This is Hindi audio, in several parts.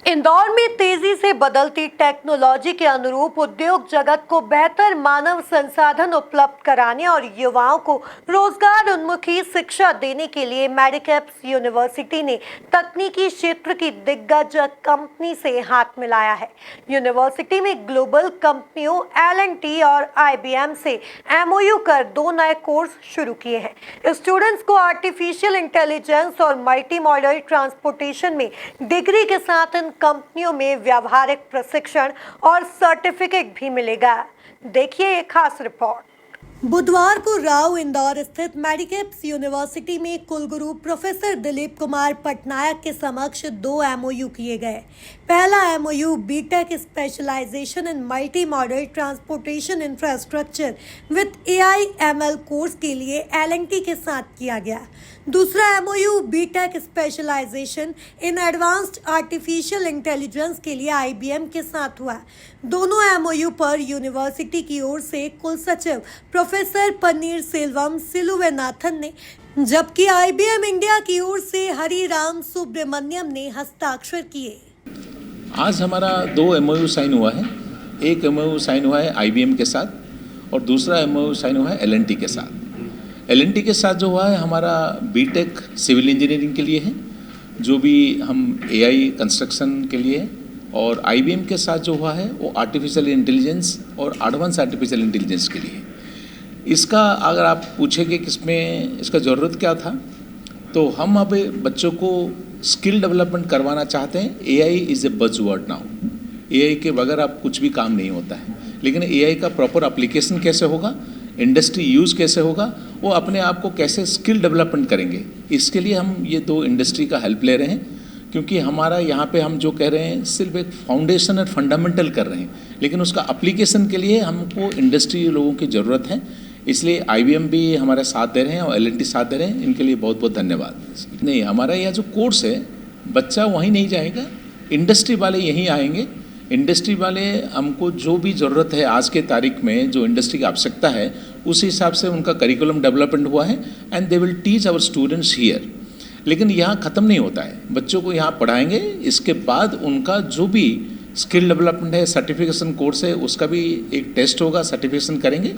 इंदौर में तेजी से बदलती टेक्नोलॉजी के अनुरूप उद्योग जगत को बेहतर मानव संसाधन उपलब्ध कराने और युवाओं को रोजगार उन्मुखी शिक्षा देने के लिए मेडिकैप्स यूनिवर्सिटी ने तकनीकी क्षेत्र की दिग्गज कंपनी से हाथ मिलाया है। यूनिवर्सिटी में ग्लोबल कंपनियों L&T और IBM से MOU कर 2 नए कोर्स शुरू किए हैं। स्टूडेंट्स को आर्टिफिशियल इंटेलिजेंस और मल्टी मॉडल ट्रांसपोर्टेशन में डिग्री के साथ इन कंपनियों में व्यावहारिक प्रशिक्षण और सर्टिफिकेट भी मिलेगा। देखिए एक खास रिपोर्ट। बुधवार को राव इंदौर स्थित मेडिकैप्स यूनिवर्सिटी में कुलगुरु प्रोफेसर दिलीप कुमार पटनायक के समक्ष 2 MOU किए गए। पहला MOU B Tech specialisation in multi modal transportation infrastructure with AI/ML course के लिए L&T के साथ किया गया। दूसरा MOU B Tech specialisation in advanced artificial intelligence के लिए IBM के साथ हुआ। दोनों MOU पर यूनिवर्सिटी की ओर से कुल सचिव प्रोफेसर पनीर सेल्वम सिलुवेनाथन ने, जबकि IBM इंडिया की ओर से हरिराम सुब्रमण्यम ने हस्ताक्षर किए। आज हमारा 2 MOU साइन हुआ है। एक MOU साइन हुआ है IBM के साथ और दूसरा MOU साइन हुआ है L&T के साथ। L&T के साथ जो हुआ है हमारा बीटेक सिविल इंजीनियरिंग के लिए है, जो भी हम AI कंस्ट्रक्शन के लिए है, और IBM के साथ जो हुआ है वो आर्टिफिशियल इंटेलिजेंस और एडवांस आर्टिफिशियल इंटेलिजेंस के लिए। इसका अगर आप पूछेंगे कि इसमें इसका ज़रूरत क्या था, तो हम अब बच्चों को स्किल डेवलपमेंट करवाना चाहते हैं। AI is a buzzword now. AI के बगैर आप कुछ भी काम नहीं होता है, लेकिन AI का प्रॉपर एप्लीकेशन कैसे होगा, इंडस्ट्री यूज़ कैसे होगा, वो अपने आप को कैसे स्किल डेवलपमेंट करेंगे, इसके लिए हम ये 2 इंडस्ट्री का हेल्प ले रहे हैं। क्योंकि हमारा यहाँ पे हम जो कह रहे हैं सिर्फ एक फाउंडेशन और फंडामेंटल कर रहे हैं, लेकिन उसका एप्लीकेशन के लिए हमको इंडस्ट्री लोगों की ज़रूरत है। इसलिए IBM भी हमारे साथ दे रहे हैं और L&T साथ दे रहे हैं। इनके लिए बहुत बहुत धन्यवाद। नहीं, हमारा यह जो कोर्स है बच्चा वहीं नहीं जाएगा, इंडस्ट्री वाले यहीं आएंगे। इंडस्ट्री वाले हमको जो भी ज़रूरत है आज के तारीख में, जो इंडस्ट्री की आवश्यकता है, उस हिसाब से उनका करिकुलम डेवलपमेंट हुआ है and they will teach our students here. लेकिन यहाँ ख़त्म नहीं होता है, बच्चों को यहाँ पढ़ाएंगे, इसके बाद उनका जो भी स्किल डेवलपमेंट है, सर्टिफिकेशन कोर्स है, उसका भी एक टेस्ट होगा, सर्टिफिकेशन करेंगे।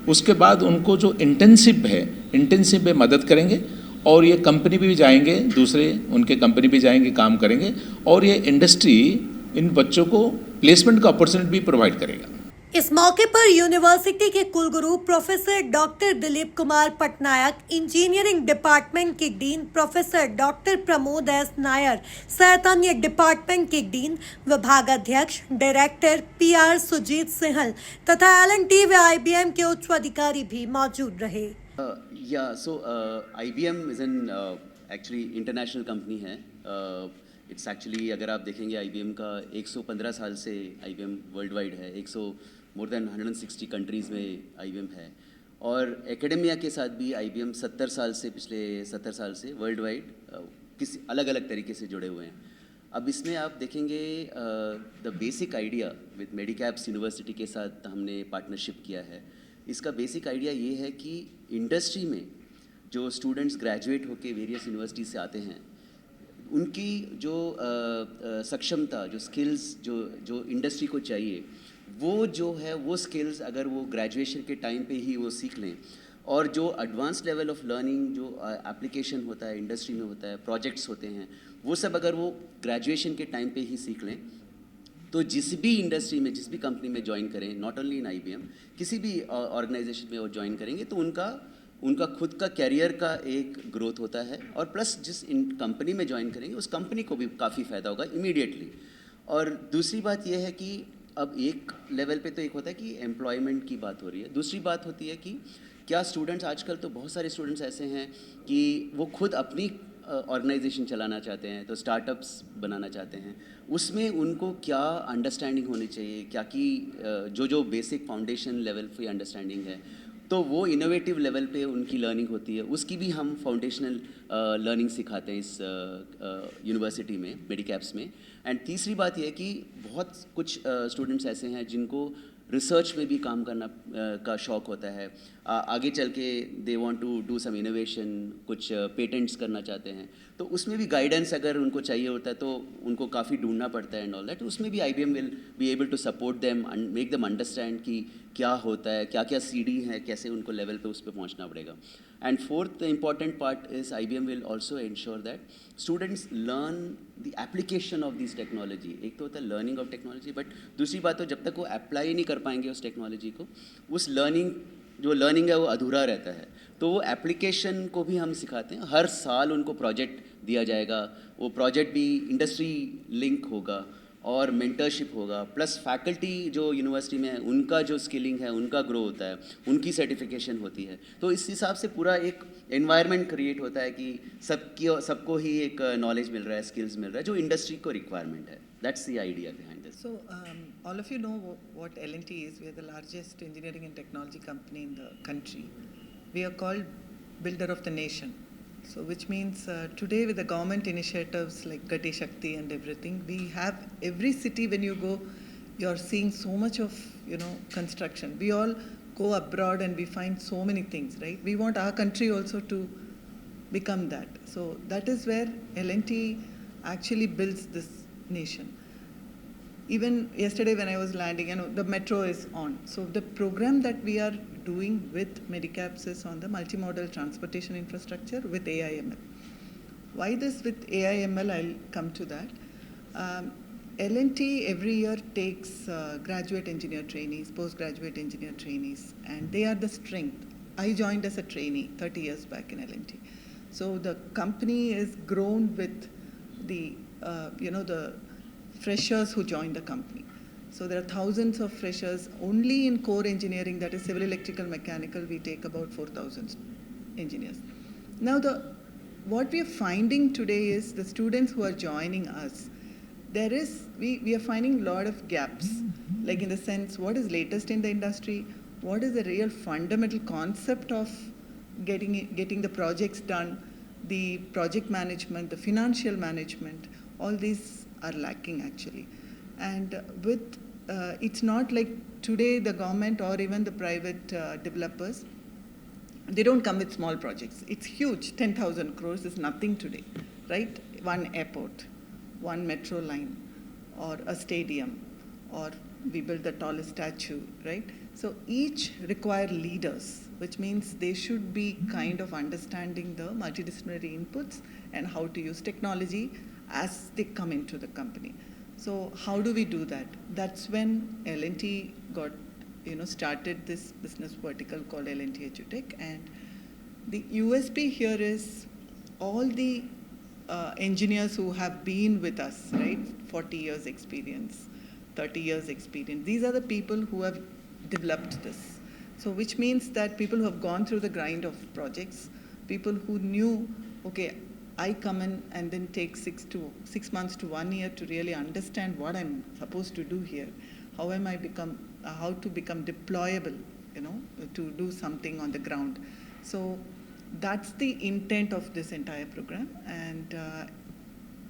उसके बाद उनको जो इंटर्नशिप है, इंटर्नशिप में मदद करेंगे और ये कंपनी भी जाएंगे, दूसरे उनके कंपनी भी जाएंगे, काम करेंगे, और ये इंडस्ट्री इन बच्चों को प्लेसमेंट का अपॉर्चुनिटी भी प्रोवाइड करेगा। इस मौके पर यूनिवर्सिटी के कुलगुरु professor doctor Dilip Kumar Patnaik, engineering department के dean professor doctor Pramod S Nair सहित अन्य डिपार्टमेंट के डीन, विभागाध्यक्ष, डायरेक्टर PR सुजीत सिंहल तथा L&T व IBM के उच्च अधिकारी भी मौजूद रहे। IBM is an actually international company है। इट्स एक्चुअली अगर आप देखेंगे IBM का 115 साल से IBM वर्ल्ड वाइड है, मोर देन 160 कंट्रीज़ में IBM है, और एकेडमिया के साथ भी IBM 70 साल से, पिछले 70 साल से वर्ल्ड वाइड किसी अलग अलग तरीके से जुड़े हुए हैं। अब इसमें आप देखेंगे the basic idea with Medicaps university के साथ हमने पार्टनरशिप किया है। इसका बेसिक आइडिया ये है कि इंडस्ट्री में जो स्टूडेंट्स ग्रेजुएट होकर वेरियस यूनिवर्सिटी से आते हैं, उनकी जो सक्षमता, जो स्किल्स जो इंडस्ट्री को चाहिए, वो जो है वो स्किल्स अगर वो ग्रेजुएशन के टाइम पे ही वो सीख लें, और जो एडवांस लेवल ऑफ लर्निंग जो एप्लीकेशन होता है, इंडस्ट्री में होता है, प्रोजेक्ट्स होते हैं, वो सब अगर वो ग्रेजुएशन के टाइम पे ही सीख लें, तो जिस भी इंडस्ट्री में, जिस भी कंपनी में ज्वाइन करें, नॉट ओनली इन IBM, किसी भी ऑर्गेनाइजेशन में वो ज्वाइन करेंगे, तो उनका खुद का कैरियर का एक ग्रोथ होता है, और प्लस जिस कंपनी में ज्वाइन करेंगे उस कंपनी को भी काफ़ी फ़ायदा होगा इमीडिएटली। और दूसरी बात यह है कि अब एक लेवल पे तो एक होता है कि एम्प्लॉयमेंट की बात हो रही है, दूसरी बात होती है कि क्या स्टूडेंट्स, आजकल तो बहुत सारे स्टूडेंट्स ऐसे हैं कि वो खुद अपनी ऑर्गेनाइजेशन चलाना चाहते हैं, तो स्टार्टअप्स बनाना चाहते हैं। उसमें उनको क्या अंडरस्टैंडिंग होनी चाहिए, क्या कि जो बेसिक फाउंडेशन लेवल पे अंडरस्टैंडिंग है, तो वो इनोवेटिव लेवल पे उनकी लर्निंग होती है, उसकी भी हम फाउंडेशनल लर्निंग सिखाते हैं इस यूनिवर्सिटी में, मेडिकैप्स में। एंड तीसरी बात यह है कि बहुत कुछ स्टूडेंट्स ऐसे हैं जिनको रिसर्च में भी काम करना का शौक़ होता है, आगे चल के they want to do some innovation, कुछ पेटेंट्स करना चाहते हैं, तो उसमें भी गाइडेंस अगर उनको चाहिए होता है तो उनको काफ़ी ढूंढना पड़ता है एंड ऑल दैट। उसमें भी IBM will be able to support them and make them understand कि क्या होता है, क्या क्या सीढ़ी है, कैसे उनको लेवल पे उस पर पहुंचना पड़ेगा। And fourth important part is IBM will also ensure that students learn the application of this technology. एक तो होता है लर्निंग ऑफ टेक्नोलॉजी, बट दूसरी बात तो जब तक वो अप्लाई नहीं कर पाएंगे उस टेक्नोलॉजी को, उस जो लर्निंग है वो अधूरा रहता है। तो वो एप्लीकेशन को भी हम सिखाते हैं, हर साल उनको प्रोजेक्ट दिया जाएगा, वो प्रोजेक्ट भी इंडस्ट्री लिंक होगा और मेंटरशिप होगा, प्लस फैकल्टी जो यूनिवर्सिटी में है उनका जो स्किलिंग है उनका ग्रो होता है, उनकी सर्टिफिकेशन होती है। तो इस हिसाब से पूरा एक एनवायरनमेंट क्रिएट होता है कि सबको ही एक नॉलेज मिल रहा है, स्किल्स मिल रहा है जो इंडस्ट्री को रिक्वायरमेंट है। That's the idea behind this. So, all of you know what L&T is. We are the largest engineering and technology company in the country. We are called builder of the nation. So, which means today with the government initiatives like Gati Shakti and everything, we have every city when you go, you're seeing so much of, construction. We all go abroad and we find so many things, right? We want our country also to become that. So, that is where L&T actually builds this nation. Even yesterday when I was landing, the metro is on. So the program that we are doing with Medicaps is on the multimodal transportation infrastructure with AI/ML. Why this with AI/ML? I'll come to that. L&T every year takes graduate engineer trainees, postgraduate engineer trainees, and they are the strength. I joined as a trainee 30 years back in L&T. So the company is grown with the, the freshers who join the company. So there are thousands of freshers. Only in core engineering, that is civil, electrical, mechanical, we take about 4,000 engineers. Now, what we are finding today is the students who are joining us, we are finding a lot of gaps, like in the sense, what is latest in the industry, what is the real fundamental concept of getting the projects done, the project management, the financial management, all these are lacking actually. And with it's not like today the government or even the private developers, they don't come with small projects. It's huge. 10,000 crores is nothing today, right? One airport, one metro line, or a stadium, or we build the tallest statue, right? So each require leaders, which means they should be kind of understanding the multidisciplinary inputs and how to use technology as they come into the company. So how do we do that? That's when L&T got, started this business vertical called L&T EduTech. And the USP here is all the engineers who have been with us, right? 40 years experience, 30 years experience. These are the people who have developed this. So which means that people who have gone through the grind of projects, people who knew, okay, I come in and then take 6 months to 1 year to really understand what I'm supposed to do here. How to become deployable, to do something on the ground. So that's the intent of this entire program. And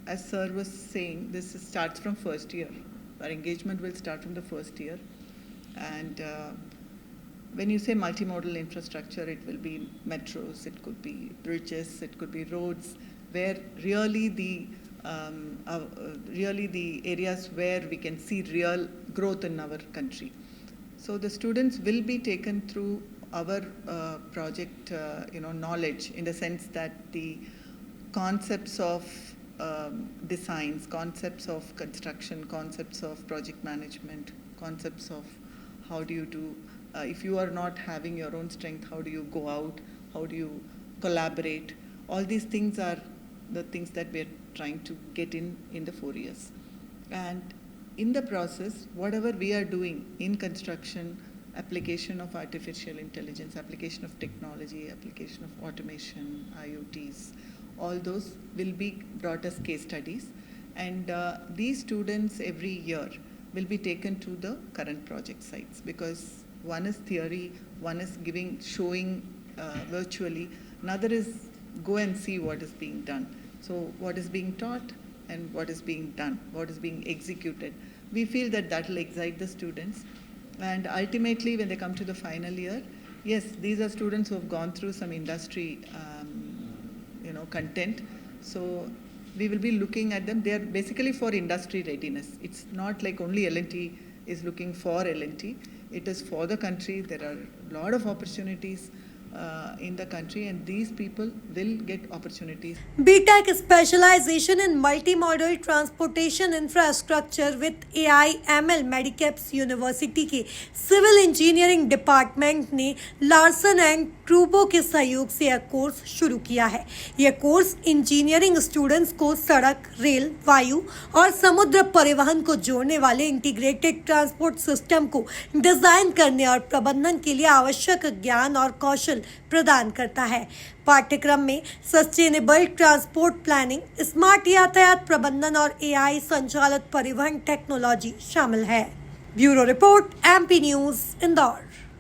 as sir was saying, this starts from first year. Our engagement will start from the first year. And when you say multimodal infrastructure, it will be metros, it could be bridges, it could be roads, where really the areas where we can see real growth in our country. So the students will be taken through our project, knowledge, in the sense that the concepts of designs, concepts of construction, concepts of project management, concepts of how do you do, if you are not having your own strength, how do you go out, how do you collaborate. All these things are the things that we're trying to get in the 4 years. And in the process, whatever we are doing in construction, application of artificial intelligence, application of technology, application of automation, IoTs, all those will be brought as case studies. And these students every year will be taken to the current project sites, because one is theory, one is showing virtually, another is go and see what is being done. So what is being taught and what is being done, what is being executed. We feel that will excite the students. And ultimately, when they come to the final year, yes, these are students who have gone through some industry, content. So we will be looking at them. They are basically for industry readiness. It's not like only L&T is looking for L&T. It is for the country. There are a lot of opportunities in the country, and these people will get opportunities. BTech specialization in multimodal transportation infrastructure with AI/ML Medicaps university के सिविल इंजीनियरिंग डिपार्टमेंट ने लार्सन एंड ट्रूबो के सहयोग से यह कोर्स शुरू किया है। यह कोर्स इंजीनियरिंग स्टूडेंट्स को सड़क, रेल, वायु और समुद्र परिवहन को जोड़ने वाले इंटीग्रेटेड ट्रांसपोर्ट सिस्टम को डिजाइन करने और प्रबंधन के लिए आवश्यक ज्ञान और कौशल प्रदान करता है। पाठ्यक्रम में सस्टेनेबल ट्रांसपोर्ट प्लानिंग, स्मार्ट यातायात प्रबंधन और AI संचालित परिवहन टेक्नोलॉजी शामिल है। Bureau report, MP news, Indore.